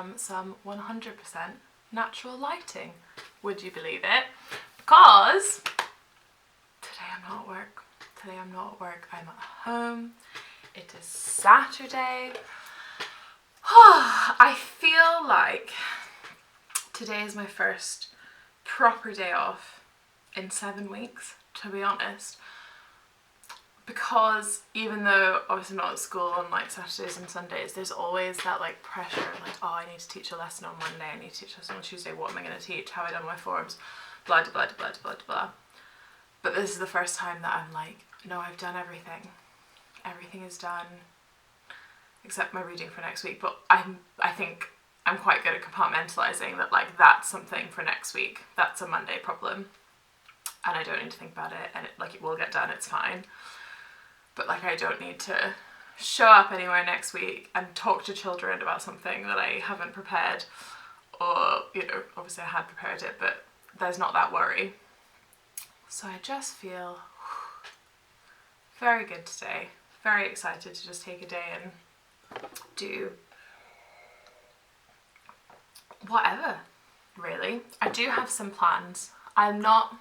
from some 100% natural lighting. Would you believe it? Because today I'm not at work. Today I'm not at work. I'm at home. It is Saturday. I feel like today is my first proper day off in 7 weeks, to be honest. Because even though obviously I'm not at school on like Saturdays and Sundays, there's always that like pressure, like, oh, I need to teach a lesson on Monday, I need to teach a lesson on Tuesday, what am I going to teach, have I done my forms, blah blah blah blah blah blah. But this is the first time that I'm like, no, I've done everything. Everything is done except my reading for next week. But I think I'm quite good at compartmentalizing that, like, that's something for next week, that's a Monday problem, and I don't need to think about it, and it will get done, it's fine. But like, I don't need to show up anywhere next week and talk to children about something that I haven't prepared, or, you know, obviously I had prepared it, but there's not that worry. So I just feel very good today, very excited to just take a day and do whatever, really. I do have some plans. I'm not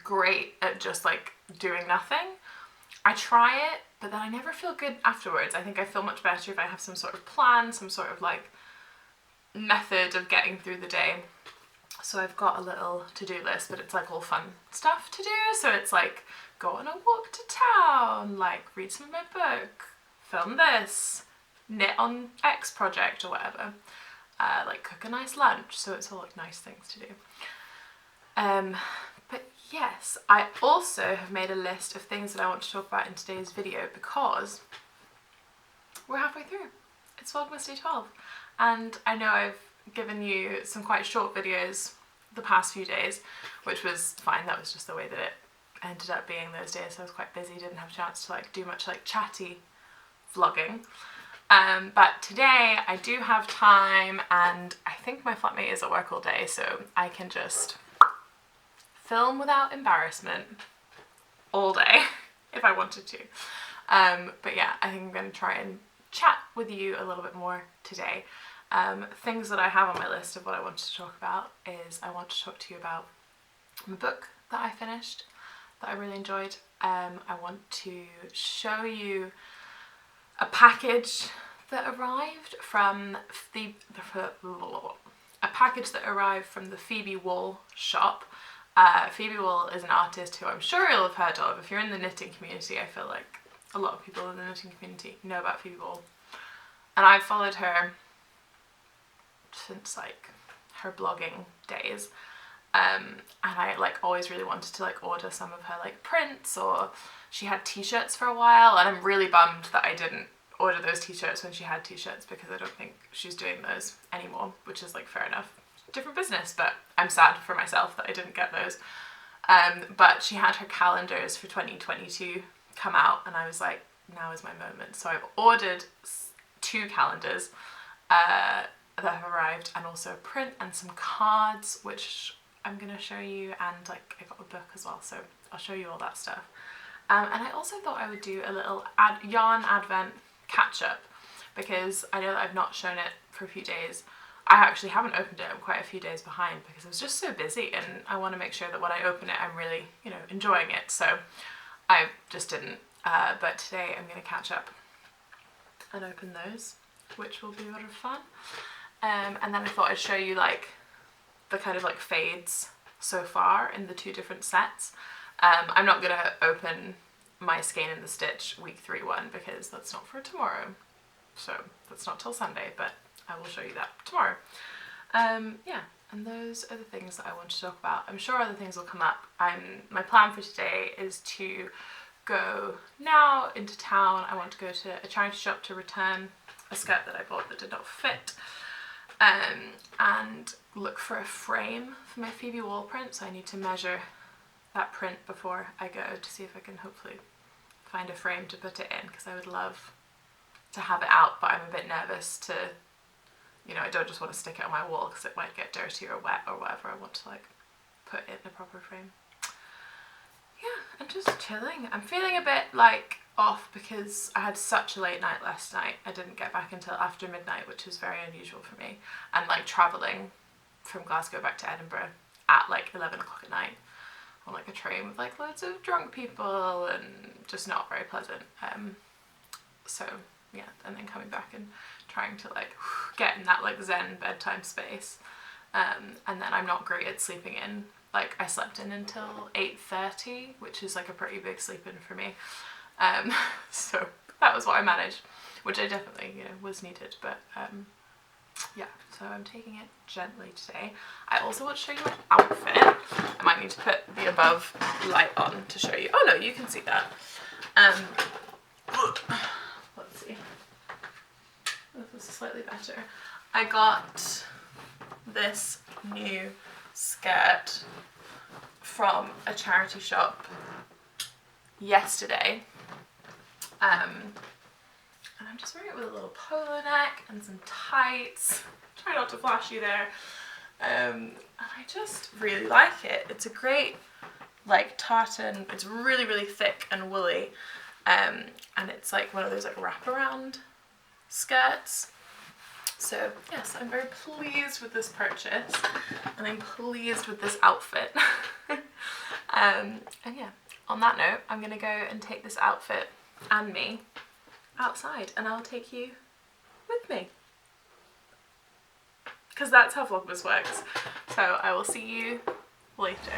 great at just like doing nothing. I try it, but then I never feel good afterwards. I think I feel much better if I have some sort of plan, some sort of like method of getting through the day. So I've got a little to-do list, but it's like all fun stuff to do. So it's like, go on a walk to town, like read some of my book, film this, knit on X project or whatever, like cook a nice lunch. So it's all like nice things to do. But yes, I also have made a list of things that I want to talk about in today's video because we're halfway through. It's Vlogmas Day 12, and I know I've given you some quite short videos the past few days, which was fine. That was just the way that it ended up being those days. I was quite busy, didn't have a chance to like do much like chatty vlogging. But today I do have time, and I think my flatmate is at work all day, so I can just film without embarrassment all day if I wanted to. But yeah, I think I'm going to try and chat with you a little bit more today. Things that I have on my list of what I wanted to talk about is I want to talk to you about my book that I finished that I really enjoyed. I want to show you a package that arrived from the Phoebe Wool shop. Phoebe Wool is an artist who I'm sure you'll have heard of. If you're in the knitting community, I feel like a lot of people in the knitting community know about Phoebe Wool. And I've followed her since like her blogging days. And I like always really wanted to like order some of her like prints, or she had t-shirts for a while, and I'm really bummed that I didn't order those t-shirts when she had t-shirts, because I don't think she's doing those anymore, which is like fair enough. Different business, but I'm sad for myself that I didn't get those. But she had her calendars for 2022 come out, and I was like, now is my moment. So I've ordered 2 calendars that have arrived, and also a print and some cards, which I'm gonna show you, and like I got a book as well, so I'll show you all that stuff. And I also thought I would do a little yarn advent catch up, because I know that I've not shown it for a few days. I actually haven't opened it, I'm quite a few days behind because I was just so busy, and I want to make sure that when I open it I'm really, you know, enjoying it, so I just didn't. But today I'm going to catch up and open those, which will be a lot of fun. And then I thought I'd show you like the kind of like fades so far in the 2 different sets. I'm not going to open my Skein and the Stitch week 3 one because that's not for tomorrow, so that's not till Sunday, but I will show you that tomorrow. Yeah, and those are the things that I want to talk about. I'm sure other things will come up. My plan for today is to go now into town. I want to go to a charity shop to return a skirt that I bought that did not fit, and look for a frame for my Phoebe Wool print. So I need to measure that print before I go to see if I can hopefully find a frame to put it in, because I would love to have it out, but I'm a bit nervous to, you know, I don't just want to stick it on my wall because it might get dirty or wet or whatever. I want to like put it in a proper frame. Yeah, I'm just chilling. I'm feeling a bit like off because I had such a late night last night. I didn't get back until after midnight, which was very unusual for me. And like travelling from Glasgow back to Edinburgh at like 11 o'clock at night on like a train with like loads of drunk people and just not very pleasant. So yeah, and then coming back and trying to like get in that like zen bedtime space. And then I'm not great at sleeping in. Like I slept in until 8:30, which is like a pretty big sleep in for me. So that was what I managed, which I definitely, you know, was needed, but yeah, so I'm taking it gently today. I also want to show you my outfit. I might need to put the above light on to show you. Oh no, you can see that. Let's see. This is slightly better. I got this new skirt from a charity shop yesterday. And I'm just wearing it with a little polo neck and some tights. Try not to flash you there. And I just really like it. It's a great like tartan. It's really, really thick and woolly. And it's like one of those like wraparound skirts. So yes, I'm very pleased with this purchase and I'm pleased with this outfit. And yeah, on that note, I'm gonna go and take this outfit and me outside and I'll take you with me. Because that's how Vlogmas works. So I will see you later.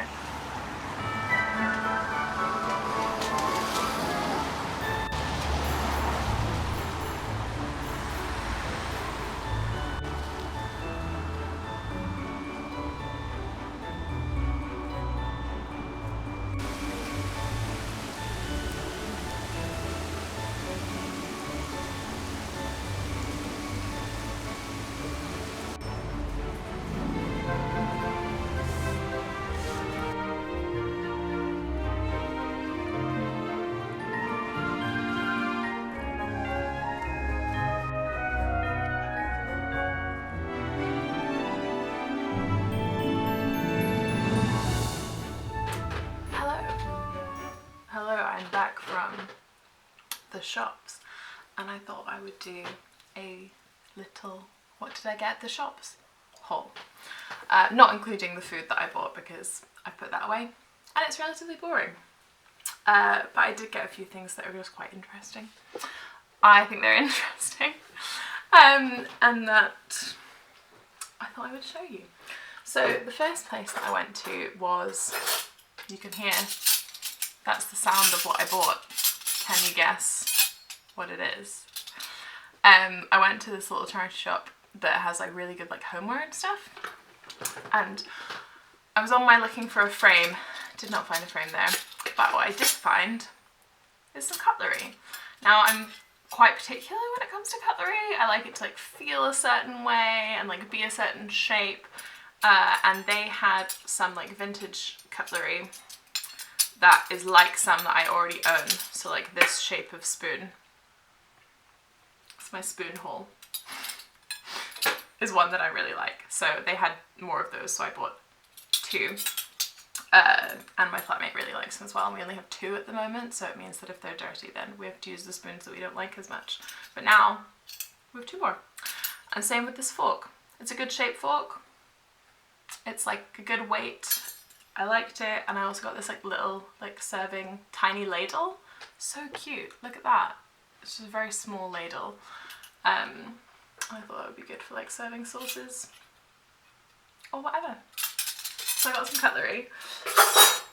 I'm back from the shops and I thought I would do a little what did I get at the shops haul, not including the food that I bought because I put that away and it's relatively boring, but I did get a few things that are just quite interesting. I think they're interesting, and that I thought I would show you. So the first place that I went to was, you can hear, that's the sound of what I bought. Can you guess what it is? I went to this little charity shop that has like really good like homeware and stuff. And I was on my looking for a frame, did not find a frame there. But what I did find is some cutlery. Now I'm quite particular when it comes to cutlery. I like it to like feel a certain way and like be a certain shape. And they had some like vintage cutlery that is like some that I already own. So like this shape of spoon. It's my spoon haul. Is one that I really like. So they had more of those, so I bought two. And my flatmate really likes them as well. And we only have two at the moment, so it means that if they're dirty then we have to use the spoons that we don't like as much. But now we have two more. And same with this fork. It's a good shaped fork. It's like a good weight. I liked it, and I also got this like little like serving tiny ladle. So cute, look at that. It's just a very small ladle. I thought that would be good for like serving sauces or whatever. So I got some cutlery.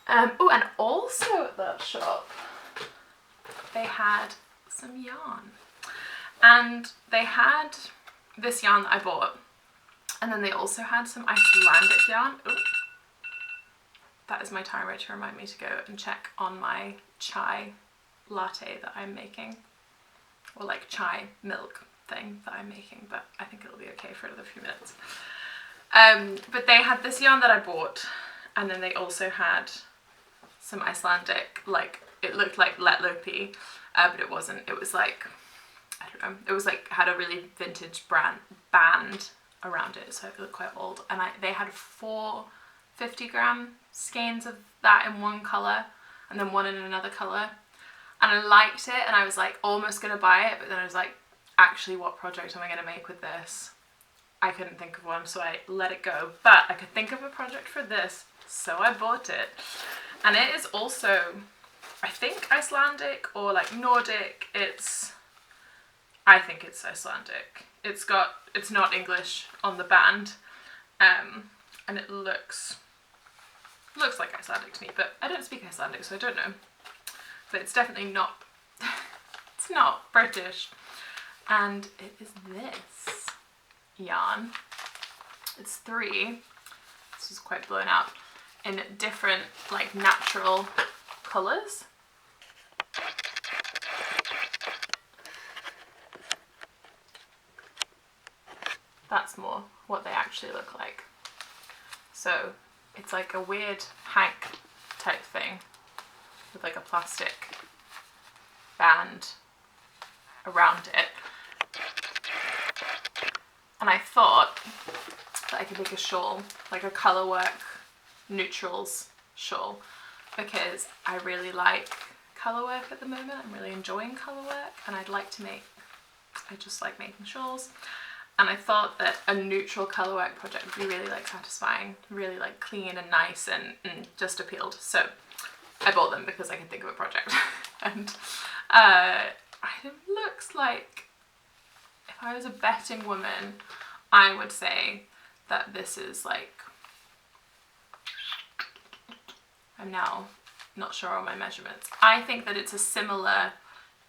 Oh, and also at that shop they had some yarn, and they had this yarn that I bought, and then they also had some Icelandic yarn. Ooh. That is my timer to remind me to go and check on my chai latte that I'm making, or like chai milk thing that I'm making, but I think it'll be okay for another few minutes. But they had this yarn that I bought, and then they also had some Icelandic, like it looked like letlopi, but it wasn't. It was like, I don't know, it was like had a really vintage band around it, so it looked quite old. And they had 4 50-gram skeins of that in one colour and then one in another colour. and I liked it, and I was like almost gonna buy it, but then I was like, actually, what project am I gonna make with this? I couldn't think of one, so I let it go. But I could think of a project for this, so I bought it. And it is also, I think, Icelandic or like Nordic. I think it's Icelandic. It's not English on the band, and it looks like Icelandic to me, but I don't speak Icelandic, so I don't know. But it's definitely not, it's not British. And it is this yarn. It's 3, this is quite blown out, in different like natural colours. That's more what they actually look like. So it's like a weird hank type thing with like a plastic band around it. And I thought that I could make a shawl, like a colourwork neutrals shawl, because I really like colourwork at the moment. I'm really enjoying colourwork, and I just like making shawls. And I thought that a neutral colourwork project would be really like satisfying, really like clean and nice, and just appealed. So I bought them because I could think of a project. And it looks like, if I was a betting woman, I would say that this is like, I'm now not sure on my measurements. I think that it's a similar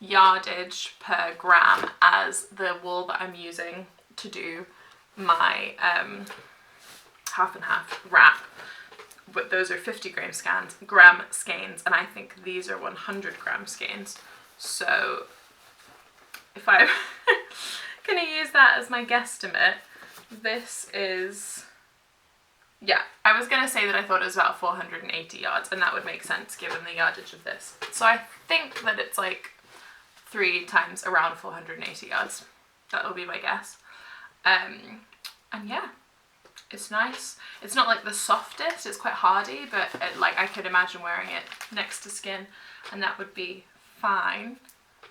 yardage per gram as the wool that I'm using to do my half and half wrap. But those are 50 gram skeins, and I think these are 100 gram skeins. So if I'm gonna use that as my guesstimate, this is, yeah, I was gonna say that I thought it was about 480 yards, and that would make sense given the yardage of this. So I think that it's like 3 times around 480 yards. That will be my guess. And yeah, it's nice. It's not like the softest, it's quite hardy, but like I could imagine wearing it next to skin, and that would be fine.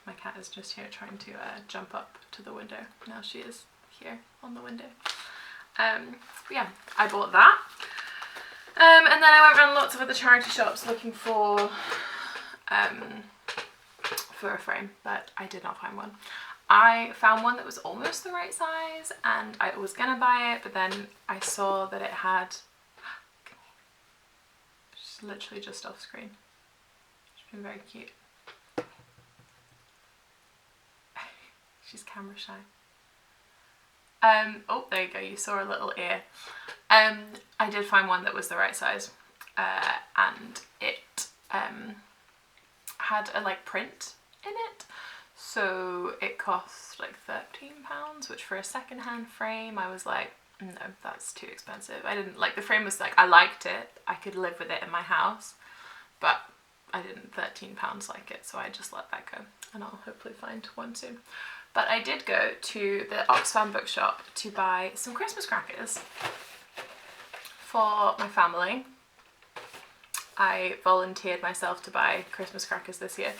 My cat is just here trying to jump up to the window. Now she is here on the window. But yeah, I bought that. And then I went around lots of other charity shops looking for a frame, but I did not find one. I found one that was almost the right size, and I was gonna buy it, but then I saw that it had, she's literally just off screen. She's been very cute. She's camera shy. Oh, there you go, you saw a little ear. I did find one that was the right size, and it had a like print in it. So it cost like £13, which for a second-hand frame, I was like, no, that's too expensive. I didn't like, the frame was like, I liked it, I could live with it in my house, but I didn't £13 like it, so I just let that go, and I'll hopefully find one soon. But I did go to the Oxfam bookshop to buy some Christmas crackers for my family. I volunteered myself to buy Christmas crackers this year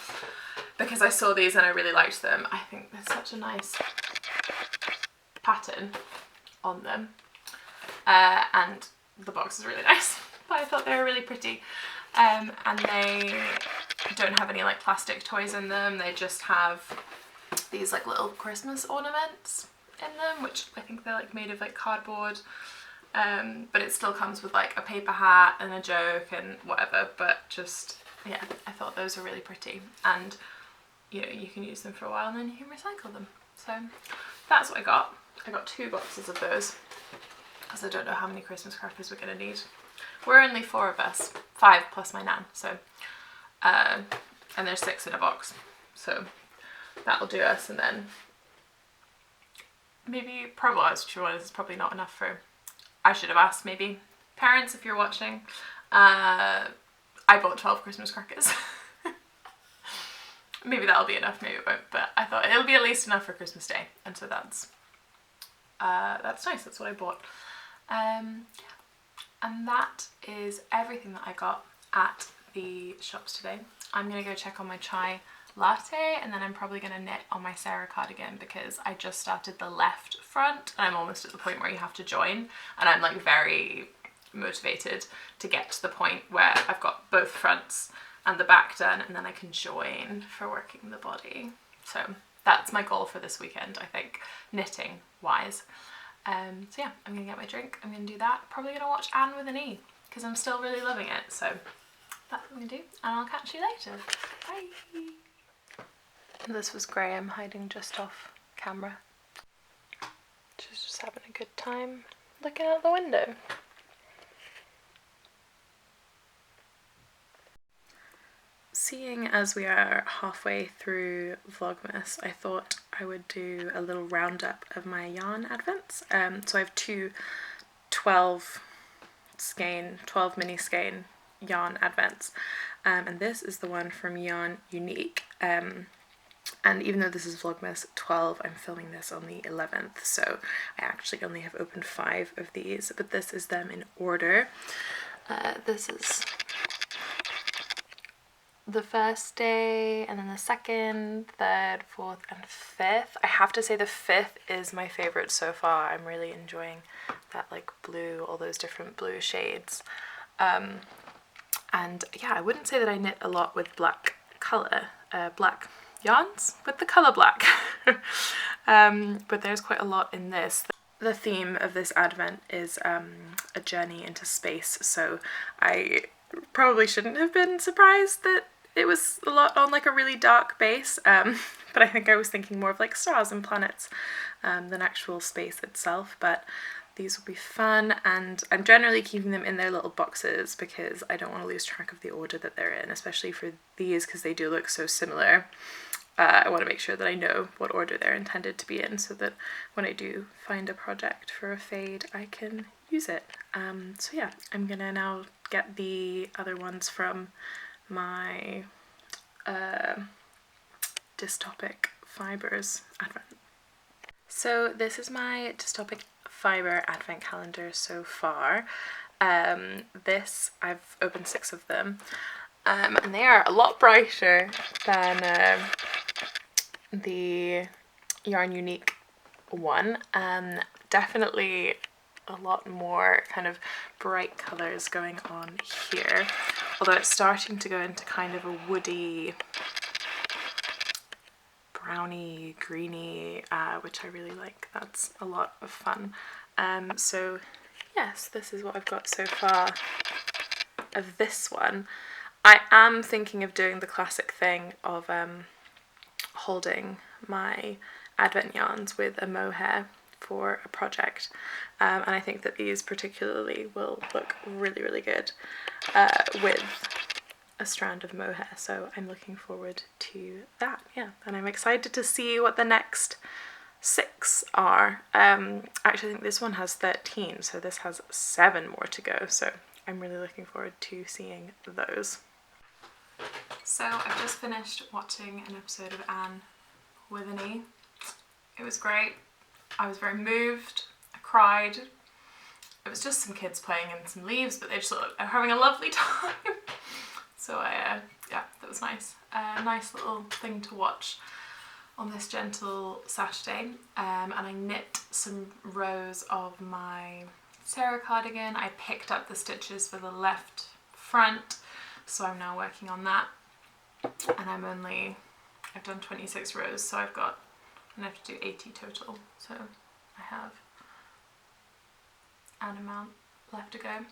because I saw these and I really liked them. I think there's such a nice pattern on them, and the box is really nice, but I thought they were really pretty. And they don't have any like plastic toys in them, they just have these like little Christmas ornaments in them, which I think they're like made of like cardboard, but it still comes with like a paper hat and a joke and whatever. But just, yeah, I thought those were really pretty, and you know, you can use them for a while and then you can recycle them. So that's what I got. I got 2 boxes of those because I don't know how many Christmas crackers we're gonna need. We're only 4 of us, 5 plus my nan, so and there's 6 in a box, so that'll do us. And then maybe, probably, well, it's probably not enough for, I should have asked maybe parents if you're watching. I bought 12 Christmas crackers. Maybe that'll be enough, maybe it won't, but I thought it'll be at least enough for Christmas Day, and so that's nice. That's what I bought. Yeah. And that is everything that I got at the shops today. I'm gonna go check on my chai latte, and then I'm probably going to knit on my Sarah cardigan because I just started the left front and I'm almost at the point where you have to join, and I'm like very motivated to get to the point where I've got both fronts and the back done, and then I can join for working the body. So that's my goal for this weekend, I think, knitting wise. So yeah, I'm gonna get my drink, I'm gonna do that, probably gonna watch Anne with an E because I'm still really loving it. So that's what I'm gonna do, and I'll catch you later. Bye. This was Graham hiding just off camera. She's just having a good time looking out the window. Seeing as we are halfway through Vlogmas, I thought I would do a little roundup of my yarn advents. So I have two 12 mini skein yarn advents, and this is the one from Yarn Unique. And even though this is Vlogmas 12, I'm filming this on the 11th, so I actually only have opened 5 of these, but this is them in order. This is the first day, and then the second, third, fourth, and fifth. I have to say the fifth is my favorite so far. I'm really enjoying that like blue, all those different blue shades. And yeah, I wouldn't say that I knit a lot with black color, black yarns with the color black, but there's quite a lot in this. The theme of this advent is a journey into space, so I probably shouldn't have been surprised that it was a lot on like a really dark base, but I think I was thinking more of like stars and planets than actual space itself. But these will be fun, and I'm generally keeping them in their little boxes because I don't want to lose track of the order that they're in, especially for these because they do look so similar. I want to make sure that I know what order they're intended to be in so that when I do find a project for a fade I can use it. So yeah, I'm gonna now get the other ones from my dystopic fibers advent. So this is my dystopic fiber advent calendar so far. This, I've opened 6 of them, and they are a lot brighter than the Yarn Unique one. Definitely a lot more kind of bright colours going on here, although it's starting to go into kind of a woody, browny, greeny, which I really like. That's a lot of fun. So yes, this is what I've got so far of this one. I am thinking of doing the classic thing of holding my advent yarns with a mohair for a project, and I think that these particularly will look really, really good with a strand of mohair, so I'm looking forward to that. Yeah, and I'm excited to see what the next 6 are. Actually, I think this one has 13, so this has 7 more to go, so I'm really looking forward to seeing those. So I've just finished watching an episode of Anne with an E. It was great. I was very moved. I cried. It was just some kids playing in some leaves, but they just looked like they were having a lovely time. So yeah, that was nice. A nice little thing to watch on this gentle Saturday. And I knit some rows of my Sarah cardigan. I picked up the stitches for the left front, so I'm now working on that. And I've done 26 rows, so I have to do 80 total. So I have an amount left to go,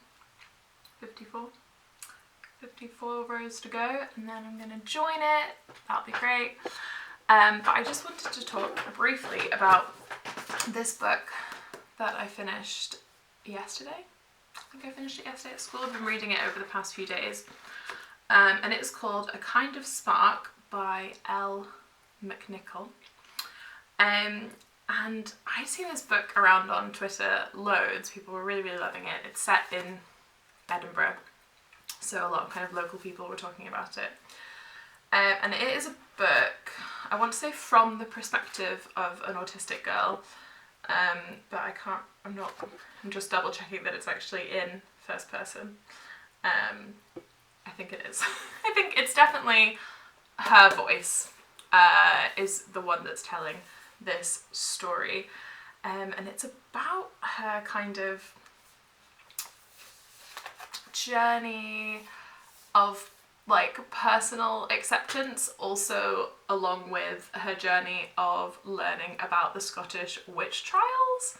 54 rows to go, and then I'm going to join it. That'll be great. But I just wanted to talk briefly about this book that I finished yesterday. I think I finished it yesterday at school. I've been reading it over the past few days. And it's called A Kind of Spark by L. McNichol. And I'd seen this book around on Twitter loads. People were really, really loving it. It's set in Edinburgh, so a lot of kind of local people were talking about it. And it is a book, I want to say from the perspective of an autistic girl, but I'm just double checking that it's actually in first person. I think it is. I think it's definitely her voice is the one that's telling this story. And it's about her kind of journey of like personal acceptance, also along with her journey of learning about the Scottish witch trials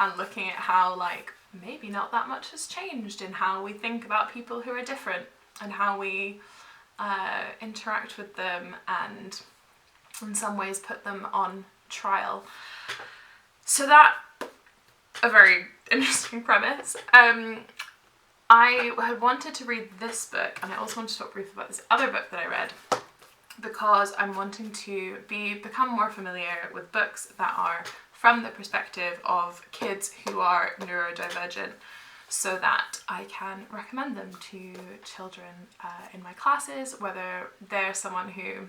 and looking at how like maybe not that much has changed in how we think about people who are different and how we interact with them and in some ways put them on trial. So that, a very interesting premise. I had wanted to read this book, and I also wanted to talk briefly about this other book that I read, because I'm wanting to become more familiar with books that are from the perspective of kids who are neurodivergent, so that I can recommend them to children in my classes, whether they're someone who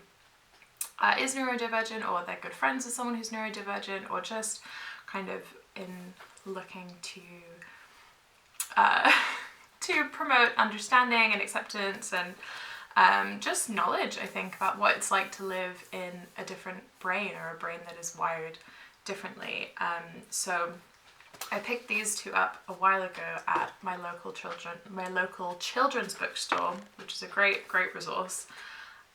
is neurodivergent, or they're good friends with someone who's neurodivergent, or just kind of in looking to promote understanding and acceptance and just knowledge, I think, about what it's like to live in a different brain, or a brain that is wired differently. So I picked these two up a while ago at my local children's bookstore, which is a great resource.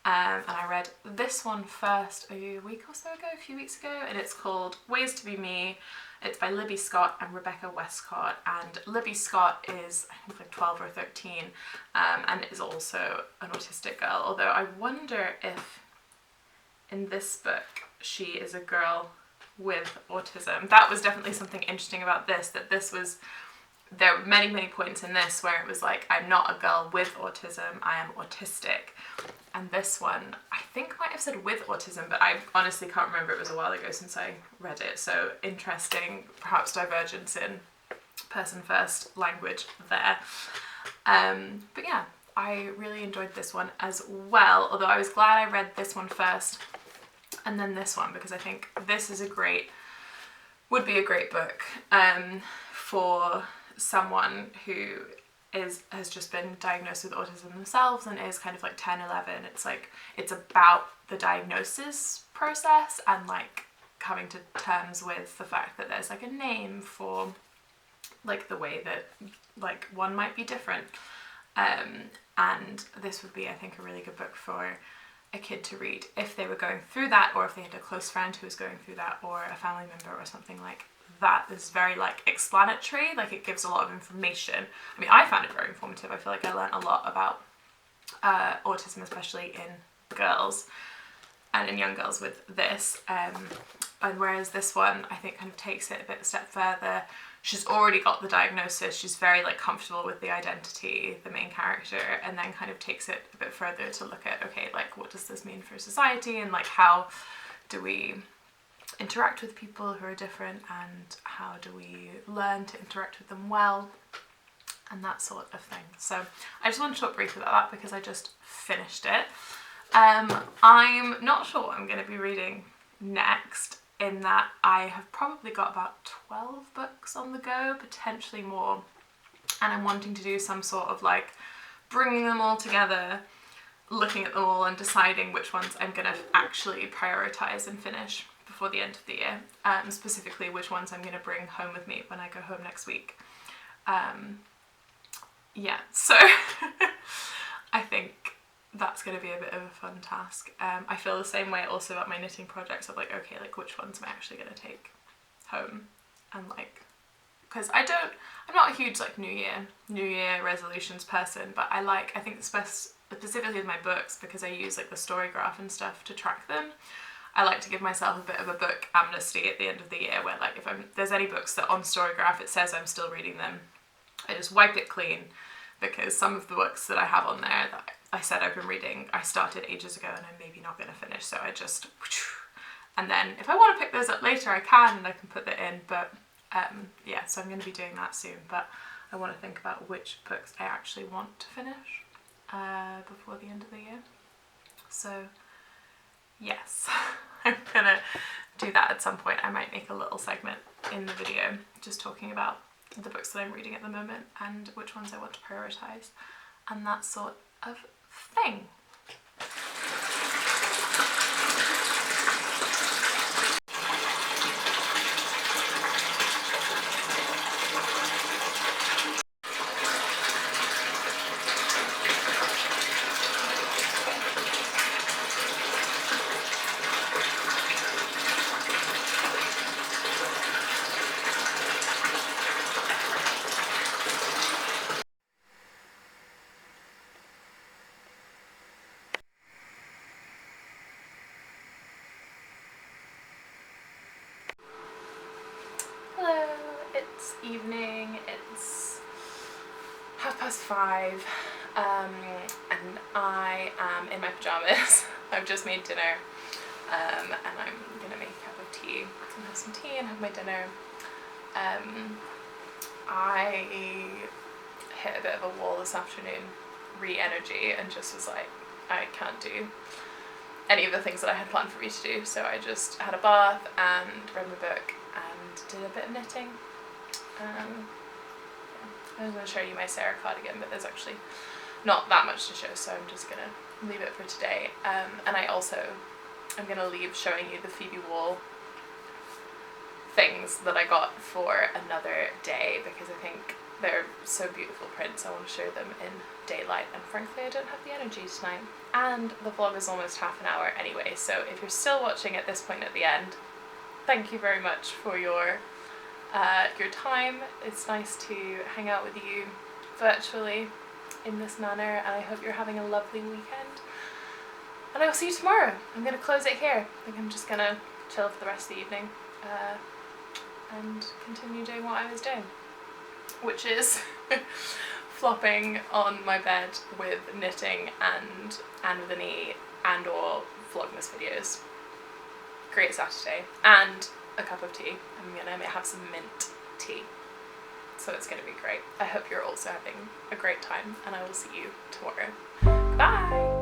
And I read this one first a week or so ago, a few weeks ago, and it's called Ways to Be Me. It's by Libby Scott and Rebecca Westcott, and Libby Scott is, I think, like 12 or 13, and is also an autistic girl, although I wonder if in this book she is a girl with autism. That was definitely something interesting about this, that this was, there were many points in this where it was like, I'm not a girl with autism, I am autistic. And this one, I think might have said with autism, but I honestly can't remember, it was a while ago since I read it. So interesting, perhaps divergence in person first language there. But yeah, I really enjoyed this one as well, although I was glad I read this one first and then this one, because I think this is would be a great book for someone who has just been diagnosed with autism themselves and is kind of like 10, 11. It's like, it's about the diagnosis process and like coming to terms with the fact that there's like a name for like the way that like one might be different. And this would be, I think, a really good book for a kid to read if they were going through that, or if they had a close friend who was going through that, or a family member or something like that. Is very like explanatory, like it gives a lot of information. I mean, I found it very informative. I feel like I learned a lot about autism, especially in girls and in young girls with this, and whereas this one I think kind of takes it a step further. She's already got the diagnosis, she's very like comfortable with the identity, the main character, and then kind of takes it a bit further to look at, okay, like what does this mean for society, and like how do we interact with people who are different, and how do we learn to interact with them well, and that sort of thing. So I just want to talk briefly about that because I just finished it. I'm not sure what I'm going to be reading next, in that I have probably got about 12 books on the go, potentially more, and I'm wanting to do some sort of like bringing them all together, looking at them all and deciding which ones I'm going to actually prioritise and finish before the end of the year, specifically which ones I'm going to bring home with me when I go home next week. Yeah, so I think that's going to be a bit of a fun task. I feel the same way also about my knitting projects of like, okay, like which ones am I actually going to take home, and like, because I'm not a huge like New Year resolutions person, but I think specifically with my books, because I use like the story graph and stuff to track them, I like to give myself a bit of a book amnesty at the end of the year, where like if there's any books that on Storygraph it says I'm still reading them, I just wipe it clean, because some of the books that I have on there that I said I've been reading, I started ages ago and I'm maybe not going to finish, so I just, and then if I want to pick those up later I can, and I can put that in, but yeah, so I'm going to be doing that soon, but I want to think about which books I actually want to finish before the end of the year. So yes, I'm gonna do that at some point. I might make a little segment in the video just talking about the books that I'm reading at the moment and which ones I want to prioritise and that sort of thing. It's evening, it's 5:30, and I am in my pyjamas. I've just made dinner, and I'm gonna make a cup of tea and have some tea and have my dinner. I hit a bit of a wall this afternoon, re-energy, and just was like, I can't do any of the things that I had planned for me to do, so I just had a bath and read my book and did a bit of knitting. Yeah. I was going to show you my Sarah cardigan, but there's actually not that much to show, so I'm just going to leave it for today. And I also am going to leave showing you the Phoebe Wall things that I got for another day, because I think they're so beautiful prints. I want to show them in daylight, and frankly I don't have the energy tonight. And the vlog is almost half an hour anyway, so if you're still watching at this point at the end, thank you very much for your time. It's nice to hang out with you virtually in this manner, and I hope you're having a lovely weekend. And I will see you tomorrow. I'm going to close it here. I think I'm just going to chill for the rest of the evening and continue doing what I was doing, which is flopping on my bed with knitting and Anne with an E and or Vlogmas videos. Great Saturday. And a cup of tea. I'm gonna have some mint tea. So it's gonna be great. I hope you're also having a great time, and I will see you tomorrow. Bye!